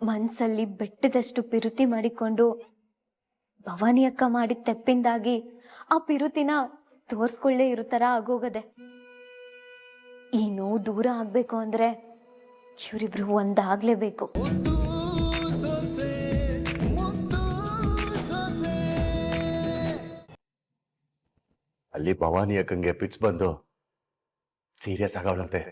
ಮನ್ಸಲ್ಲಿ ಬೆಟ್ಟದಷ್ಟು ಪಿರುತಿ ಮಾಡಿಕೊಂಡು ಭವಾನಿ ಅಕ್ಕ ಮಾಡಿದ ತೆಪ್ಪಿಂದಾಗಿ ಆ ಪಿರುತಿನ ತೋರ್ಸ್ಕೊಳ್ಳೇ ಇರೋ ತರ ಆಗೋಗದೆ. ಈ ನೋವು ದೂರ ಆಗ್ಬೇಕು ಅಂದ್ರೆ ಇವರಿಬ್ರು ಒಂದಾಗ್ಲೇಬೇಕು. ಅಲ್ಲಿ ಭವಾನಿ ಅಕ್ಕಂಗೆ ಪಿಟ್ಸ್ ಬಂದು ಸೀರಿಯಸ್ ಆಗವಳಂತೆ.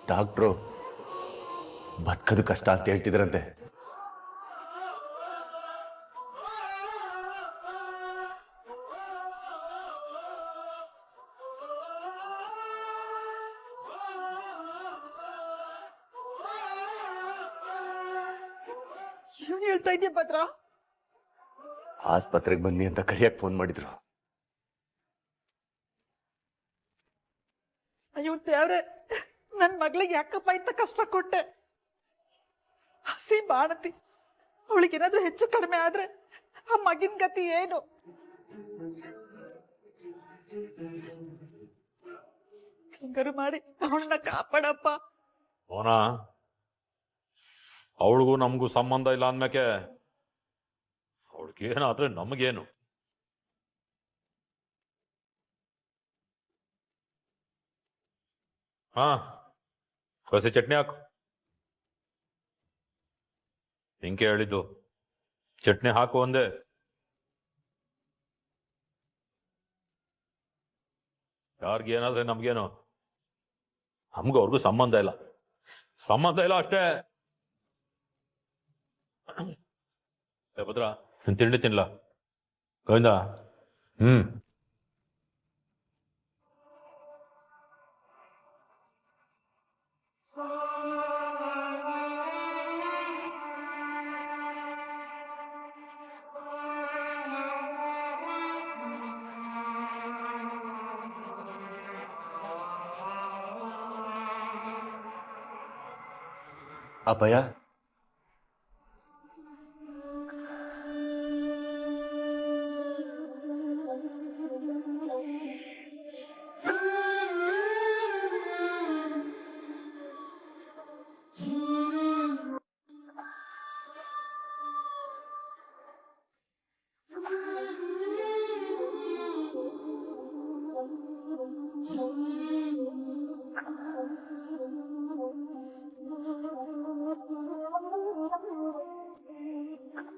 ಡಾಕ್ಟ್ರು ಬದುಕೋದು ಕಷ್ಟ ಅಂತ ಹೇಳ್ತಿದ್ರಂತೆ. ಏನ್ ಹೇಳ್ತಾ ಇದೆಯಾ ಭದ್ರ? ಆಸ್ಪತ್ರೆಗೆ ಬನ್ನಿ ಅಂತ ಕರಿಯಕ್ ಫೋನ್ ಮಾಡಿದ್ರು. ಅಯ್ಯೋ ದೇವ್ರೆ, ನನ್ ಮಗಳಿಗೆ ಯಾಕಪ್ಪ ಇಂತ ಕಷ್ಟ ಕೊಟ್ಟೆ? ಹಸಿ ಬಾಣತಿ, ಅವಳಿಗೇನಾದ್ರೂ ಹೆಚ್ಚು ಕಡಿಮೆ ಆದ್ರೆ ಆ ಮಗಿನ ಗತಿ ಏನು? ಹಿಂಗಾರು ಮಾಡಿ ಅವಳನ್ನ ಕಾಪಾಡಪ್ಪ. ಓನಾ, ಅವಳಿಗೂ ನಮಗೂ ಸಂಬಂಧ ಇಲ್ಲ ಅಂದ್ಮೇಕೆ ಅವಳಿಗೇನಾದ್ರೆ ನಮಗೇನು? ಹಾ, ಹಸಿ ಚಟ್ನಿ ಹಾಕು. ಹಿಂಗೆ ಹೇಳಿದ್ದು, ಚಟ್ನಿ ಹಾಕು ಒಂದೇ. ಯಾರಿಗೇನಾದ್ರೆ ನಮ್ಗೇನು? ನಮಗೂ ಅವ್ರಿಗೂ ಸಂಬಂಧ ಇಲ್ಲ, ಸಂಬಂಧ ಇಲ್ಲ ಅಷ್ಟೇ. ಭದ್ರ, ತಿಂಡಿ ತಿನ್ಲ ಗೋವಿಂದ. ಅಪ್ಪಯ್ಯ,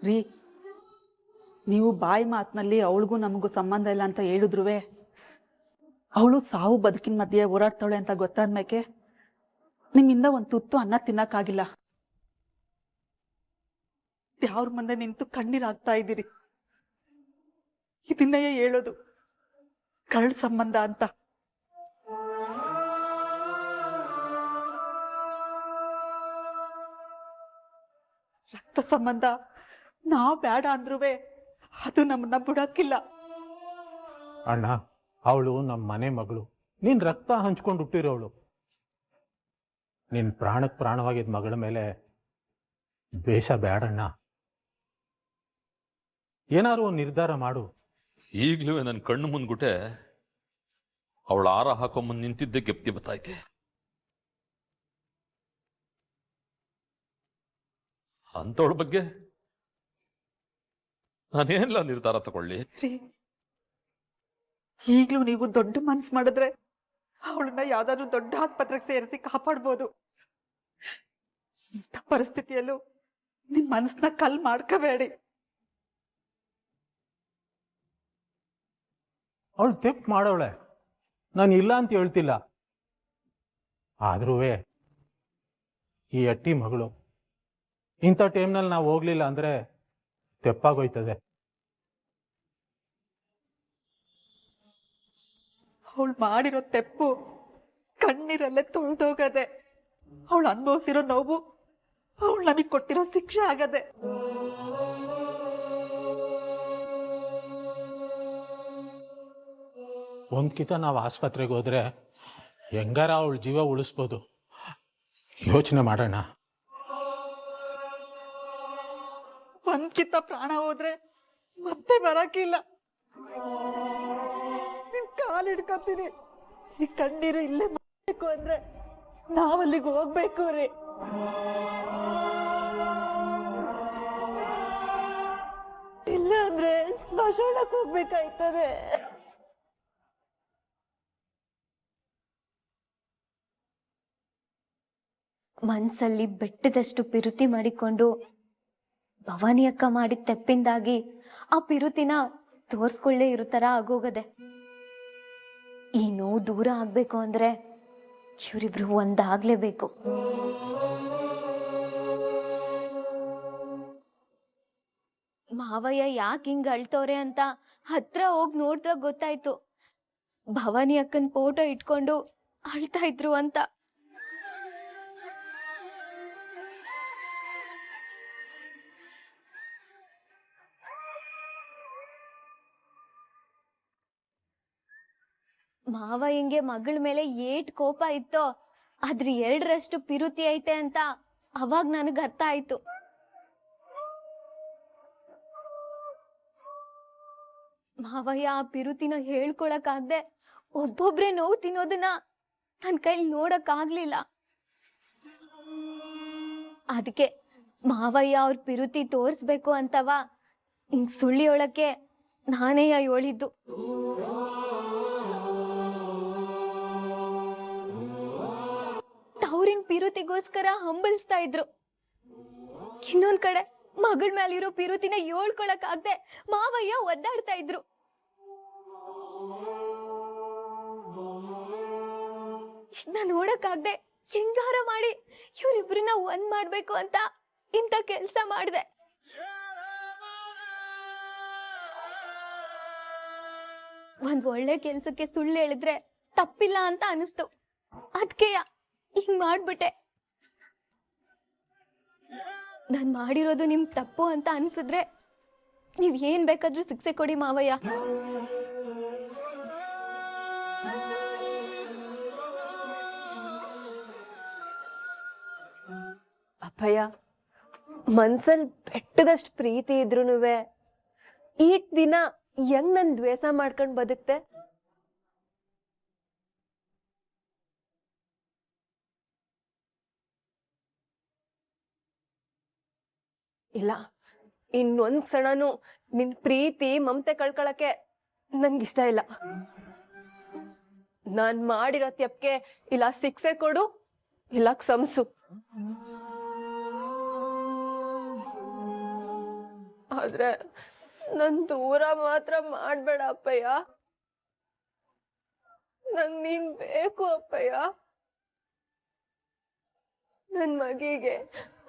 ರೀ, ನೀವು ಬಾಯಿ ಮಾತಿನಲ್ಲಿ ಅವಳಿಗೂ ನಮಗೂ ಸಂಬಂಧ ಇಲ್ಲ ಅಂತ ಹೇಳಿದ್ರುವೆ, ಅವಳು ಸಾವು ಬದುಕಿನ ಮಧ್ಯೆ ಹೋರಾಡ್ತಾಳೆ ಅಂತ ಗೊತ್ತಾದ್ಮೇಕೆ ನಿಮ್ಮಿಂದ ಒಂದು ತುತ್ತು ಅನ್ನ ತಿನ್ನಕ್ಕಾಗಿಲ್ಲ. ಯಾವ್ರ ಮುಂದೆ ನಿಂತು ಕಣ್ಣೀರಾಗ್ತಾ ಇದ್ದೀರಿ. ಇದನ್ನೇ ಹೇಳೋದು ಕರಳು ಸಂಬಂಧ ಅಂತ. ರಕ್ತ ಸಂಬಂಧ ನಾವ್ ಬೇಡ ಅಂದ್ರುವೆ ಅದು ನಮ್ಮನ್ನ ಬಿಡಕ್ಕಿಲ್ಲ. ಅಣ್ಣ, ಅವಳು ನಮ್ಮ ಮನೆ ಮಗಳು, ನೀನ್ ರಕ್ತ ಹಂಚ್ಕೊಂಡು ಹುಟ್ಟಿರೋವಳು. ನಿನ್ ಪ್ರಾಣಕ್ಕೆ ಪ್ರಾಣವಾಗಿದ್ದ ಮಗಳ ಮೇಲೆ ದ್ವೇಷ ಬೇಡಣ್ಣ. ಏನಾರು ಒಂದು ನಿರ್ಧಾರ ಮಾಡು. ಈಗ್ಲೂ ನನ್ನ ಕಣ್ಣು ಮುಂದ್ಗುಟೆ ಅವಳ ಆರ ಹಾಕೊಂಬಂದು ನಿಂತಿದ್ದೆ ಗೆಪ್ತಿ ಬತ್ತೈತೆ. ಅಂತವಳ ಬಗ್ಗೆ ನಾನೇನಿಲ್ಲ ನಿರ್ಧಾರ ತಗೊಳ್ಳಿ. ಈಗ್ಲೂ ನೀವು ದೊಡ್ಡ ಮನ್ಸ್ ಮಾಡಿದ್ರೆ ಅವಳನ್ನ ಯಾವ್ದಾದ್ರು ದೊಡ್ಡ ಆಸ್ಪತ್ರೆಗೆ ಸೇರಿಸಿ ಕಾಪಾಡ್ಬೋದು. ಇಂಥ ಪರಿಸ್ಥಿತಿಯಲ್ಲೂ ನಿಮ್ ಮನಸ್ಸನ್ನ ಕಲ್ ಮಾಡ್ಕೋಬೇಡಿ. ಅವಳು ತೆಪ್ಪು ಮಾಡೋಳೆ, ನಾನು ಇಲ್ಲ ಅಂತ ಹೇಳ್ತಿಲ್ಲ. ಆದ್ರೂ ಈ ಅಟ್ಟಿ ಮಗಳು ಇಂಥ ಟೈಮ್ನಲ್ಲಿ ನಾವು ಹೋಗ್ಲಿಲ್ಲ ಅಂದ್ರೆ ತೆಪ್ಪಾಗೋಯ್ತದೆ. ಅವಳು ಮಾಡಿರೋ ತೆಪ್ಪು ಕಣ್ಣೀರಲ್ಲೇ ತೊಳ್ದೋಗದೆ. ಅವಳು ಅನುಭವಿಸಿರೋ ನೋವು ಅವಳು ನಮಗ್ ಕೊಟ್ಟಿರೋ ಶಿಕ್ಷೆ ಆಗದೆ. ಒಂದ್ಕಿತ ನಾವು ಆಸ್ಪತ್ರೆಗೆ ಹೋದ್ರೆ ಹೆಂಗಾರ ಅವಳ ಜೀವ ಉಳಿಸ್ಬೋದು. ಯೋಚನೆ ಮಾಡೋಣ. ಒಂದ್ಕಿತ ಪ್ರಾಣ ಹೋದ್ರೆ ಮತ್ತೆ ಬರಕಿಲ್ಲ. ನಿಮ್ ಕಾಲ್ ಹಿಡ್ಕೊತೀನಿ. ಈ ಕಣ್ಣೀರು ಇಲ್ಲೇ ಮಾಡಬೇಕು ಅಂದ್ರೆ ನಾವಲ್ಲಿಗೆ ಹೋಗ್ಬೇಕು ರೀ. ಇಲ್ಲ ಅಂದ್ರೆ ಸ್ಮಶಾನಕ್ಕೆ ಹೋಗ್ಬೇಕಾಯ್ತದೆ. ಮನ್ಸಲ್ಲಿ ಬೆಟ್ಟದಷ್ಟು ಪಿರುತಿ ಮಾಡಿಕೊಂಡು ಭವಾನಿ ಅಕ್ಕ ಮಾಡಿದ ತೆಪ್ಪಿಂದಾಗಿ ಆ ಪಿರುತಿನ ತೋರ್ಸ್ಕೊಳ್ಳೇ ಇರೋ ತರ ಆಗೋಗದೆ. ಈ ನೋವು ದೂರ ಆಗ್ಬೇಕು ಅಂದ್ರೆ ಇವರಿಬ್ರು ಒಂದಾಗ್ಲೇಬೇಕು. ಮಾವಯ್ಯ ಯಾಕೆ ಹಿಂಗ್ ಅಳ್ತವ್ರೆ ಅಂತ ಹತ್ರ ಹೋಗಿ ನೋಡ್ದಾಗ ಗೊತ್ತಾಯ್ತು, ಭವಾನಿ ಅಕ್ಕನ್ ಫೋಟೋ ಇಟ್ಕೊಂಡು ಅಳ್ತಾ ಇದ್ರು ಅಂತ. ಮಾವಯ್ಯಂಗೆ ಮಗಳ ಮೇಲೆ ಏಟ್ ಕೋಪ ಇತ್ತೋ ಅದ್ರ 2ರಷ್ಟು ಪಿರುತಿ ಐತೆ ಅಂತ ಅವಾಗ ನನಗ್ ಅರ್ಥ ಆಯ್ತು. ಮಾವಯ್ಯ ಆ ಪಿರುತಿನ ಹೇಳ್ಕೊಳಕ್ ಆಗದೆ ಒಬ್ಬೊಬ್ರೆ ನೋವು ತಿನ್ನೋದನ್ನ ತನ್ ಕೈಲಿ ನೋಡಕ್ ಆಗ್ಲಿಲ್ಲ. ಅದಕ್ಕೆ ಮಾವಯ್ಯ ಅವ್ರ ಪಿರುತಿ ತೋರ್ಸ್ಬೇಕು ಅಂತವ ಹಿಂಗ್ ಸುಳ್ಳಿಯೊಳಕ್ಕೆ ನಾನೇ ಹೇಳಿದ್ದು. ತವ್ರಿನ ಪಿರುತಿಗೋಸ್ಕರ ಹಂಬಲಿಸ್ತಾ ಇದ್ರು. ಇನ್ನೊಂದ್ ಕಡೆ ಮಗಳ ಮೇಲಿರೋ ಪಿರುತಿನ ಹೇಳ್ಕೊಳಕ್ ಆಗದೆ ಮಾವಯ್ಯ ಒದ್ದಾಡ್ತಾ ಇದ್ರು. ಇದನ್ನ ನೋಡಕ್ಕಾಗ್ದೆ ಹೆಂಗಾರ ಮಾಡಿ ಇವ್ರಿಬ್ರನ್ನ ಒಂದ್ ಮಾಡ್ಬೇಕು ಅಂತ ಇಂಥ ಕೆಲ್ಸ ಮಾಡ್ದೆ. ಒಂದ್ ಒಳ್ಳೆ ಕೆಲ್ಸಕ್ಕೆ ಸುಳ್ಳು ಹೇಳಿದ್ರೆ ತಪ್ಪಿಲ್ಲ ಅಂತ ಅನಿಸ್ತು. ಅದ್ಕೆಯ ಹಿಂಗ್ ಮಾಡ್ಬಿಟ್ಟೆ. ನಾನ್ ಮಾಡಿರೋದು ನಿಮ್ ತಪ್ಪು ಅಂತ ಅನ್ಸಿದ್ರೆ ನೀವ್ ಏನ್ ಬೇಕಾದ್ರೂ ಶಿಕ್ಷೆ ಕೊಡಿ ಮಾವಯ್ಯ. ಅಪ್ಪಯ್ಯ, ಮನ್ಸಲ್ ಬೆಟ್ಟದಷ್ಟು ಪ್ರೀತಿ ಇದ್ರೂನುವೆ ಈಟ್ ದಿನ ಹೆಂಗ್ ನನ್ ದ್ವೇಷ ಮಾಡ್ಕೊಂಡ್ ಬದುಕ್ತೆ? ಇಲ್ಲ, ಇನ್ನೊಂದ್ ಕ್ಷಣನು ನಿನ್ ಪ್ರೀತಿ ಮಮತೆ ಕಳ್ಕೊಳಕ್ಕೆ ನನ್ಗಿಷ್ಟ ಇಲ್ಲ. ನಾನ್ ಮಾಡಿರೋ ತಪ್ಪಿಗೆ ಇಲ್ಲ ಶಿಕ್ಷೆ ಕೊಡು, ಇಲ್ಲ ಕ್ಷಮ್ಸು. ಆದ್ರೆ ನನ್ ದೂರ ಮಾತ್ರ ಮಾಡ್ಬೇಡ ಅಪ್ಪಯ್ಯ. ನಂಗ್ ನೀನ್ ಬೇಕು ಅಪ್ಪಯ್ಯ. ನನ್ ಮಗಿಗೆ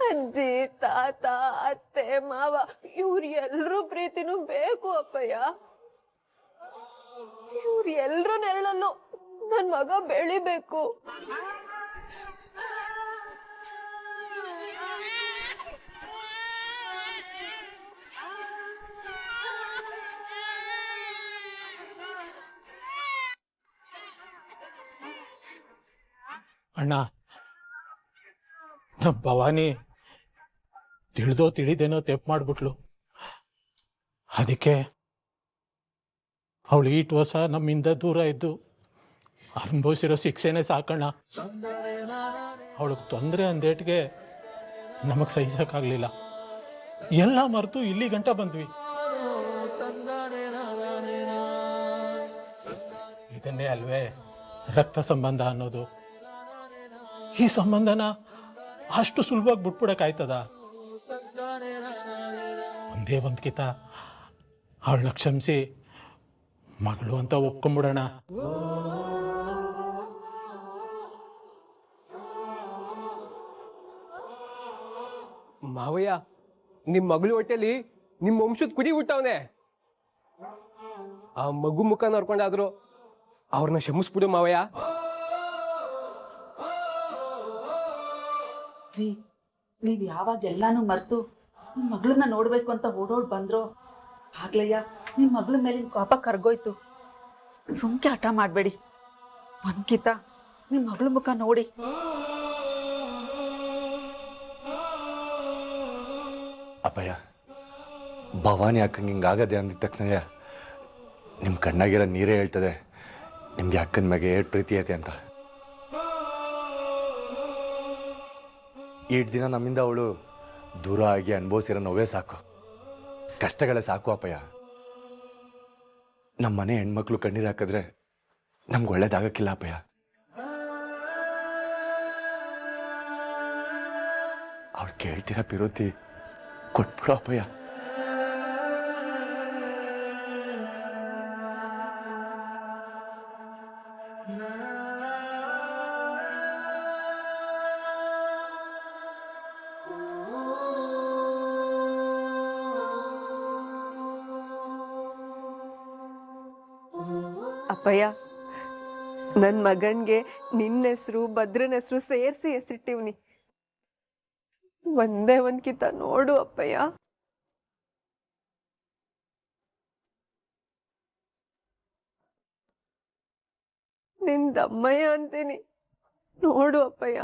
ಅಜ್ಜಿ, ತಾತ, ಅತ್ತೆ, ಮಾವ ಇವ್ರ ಎಲ್ರೂ ಪ್ರೀತಿನೂ ಬೇಕು ಅಪ್ಪಯ್ಯ. ಇವ್ರ ಎಲ್ರೂ ನೆರಳಲ್ಲೂ ನನ್ ಮಗ ಬೆಳಿಬೇಕು. ಅಣ್ಣ, ನಮ್ಮ ಭವಾನಿ ತಿಳಿದೋ ತಿಳಿದೇನೋ ತೆಪ್ಪು ಮಾಡ್ಬಿಟ್ಲು. ಅದಕ್ಕೆ ಅವಳು ಈಟ್ ವರ್ಷ ನಮ್ಮಿಂದ ದೂರ ಇದ್ದು ಅನುಭವಿಸಿರೋ ಶಿಕ್ಷೆನೇ ಸಾಕಣ್ಣ. ಅವಳಿಗೆ ತೊಂದರೆ ಅಂದೇಟ್ಗೆ ನಮಗೆ ಸಹಿಸೋಕ್ಕಾಗಲಿಲ್ಲ. ಎಲ್ಲ ಮರೆತು ಇಲ್ಲಿ ಗಂಟ ಬಂದ್ವಿ. ಇದನ್ನೇ ಅಲ್ವೇ ರಕ್ತ ಸಂಬಂಧ ಅನ್ನೋದು. ಈ ಸಂಬಂಧನ ಅಷ್ಟು ಸುಲಭವಾಗಿ ಬಿಟ್ಬಿಡಕ್ಕಾಯ್ತದ? ಒಂದೇ ಒಂದು ಕಿತ ಅವಳನ್ನ ಕ್ಷಮಿಸಿ ಮಗಳು ಅಂತ ಒಪ್ಕೊಂಡ್ಬಿಡೋಣ. ಮಾವಯ್ಯ, ನಿಮ್ ಮಗಳು ಹೊಟ್ಟೆಲಿ ನಿಮ್ ವಂಶದ ಕುಡಿ ಹುಟ್ಟವನೆ. ಆ ಮಗು ಮುಖ ನೋಡ್ಕೊಂಡಾದ್ರು ಅವ್ರನ್ನ ಕ್ಷಮಿಸ್ಬಿಡು ಮಾವಯ್ಯ. ನೀವ್ ಯಾವಾಗ ಎಲ್ಲಾನು ಮರ್ತು ನಿಮ್ ಮಗಳನ್ನ ನೋಡ್ಬೇಕು ಅಂತ ಓಡೋಡ್ ಬಂದ್ರೋ ಆಗ್ಲಯ್ಯ ನಿಮ್ ಮಗಳ ಮೇಲಿನ ಕೋಪ ಕರ್ಗೋಯ್ತು. ಸುಮ್ಕೆ ಹಠ ಮಾಡ್ಬೇಡಿ. ಒಂದ್ಕಿತ ನಿಮ್ ಮಗಳ ಮುಖ ನೋಡಿ. ಅಪ್ಪಯ್ಯ, ಭವಾನಿ ಅಕ್ಕಂಗೆ ಹಿಂಗಾಗದೆ ಅಂದಿದ ತಕ್ಷಣ ನಿಮ್ಮ ಕಣ್ಣಾಗಿರೋ ನೀರೇ ಹೇಳ್ತದೆ, ನಿಮ್ಗೆ ಅಕ್ಕನ ಮ್ಯಾಗೆ ಏಟ್ ಪ್ರೀತಿ ಐತೆ ಅಂತ. ಈಟ್ ದಿನ ನಮ್ಮಿಂದ ಅವಳು ದೂರ ಆಗಿ ಅನುಭವಿಸಿರೋ ನೋವೇ ಸಾಕು, ಕಷ್ಟಗಳೇ ಸಾಕು ಅಪ್ಪಯ್ಯ. ನಮ್ಮ ಮನೆ ಹೆಣ್ಮಕ್ಳು ಕಣ್ಣೀರು ಹಾಕಿದ್ರೆ ನಮ್ಗೆ ಒಳ್ಳೇದಾಗಕ್ಕಿಲ್ಲ ಅಪ್ಪಯ್ಯ. ಅವಳು ಕೇಳ್ತೀರ ಪಿರೋತಿ ಕೊಟ್ಬಿಡು ಅಪ್ಪಯ್ಯ. ಅಪ್ಪಯ್ಯ, ನನ್ ಮಗನ್ಗೆ ನಿನ್ನ ಹೆಸರು ಭದ್ರನ ಹೆಸರು ಸೇರಿಸಿ ಹೆಸರಿಟ್ಟಿವ್ನಿ. ಒಂದೇ ಒಂದ್ಕಿತ ನೋಡು ಅಪ್ಪಯ್ಯ. ನಿನ್ ದಮ್ಮಯ್ಯ ಅಂತೀನಿ, ನೋಡು ಅಪ್ಪಯ್ಯ.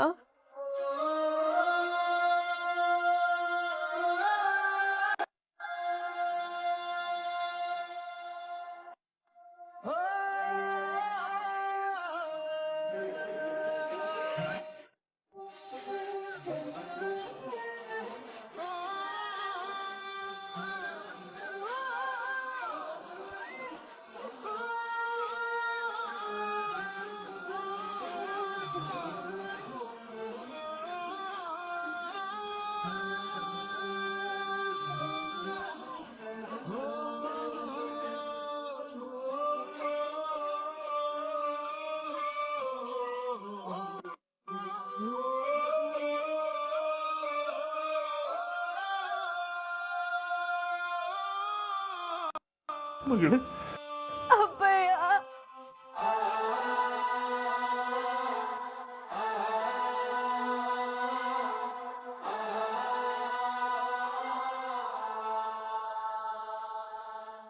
ಮಗಳೇ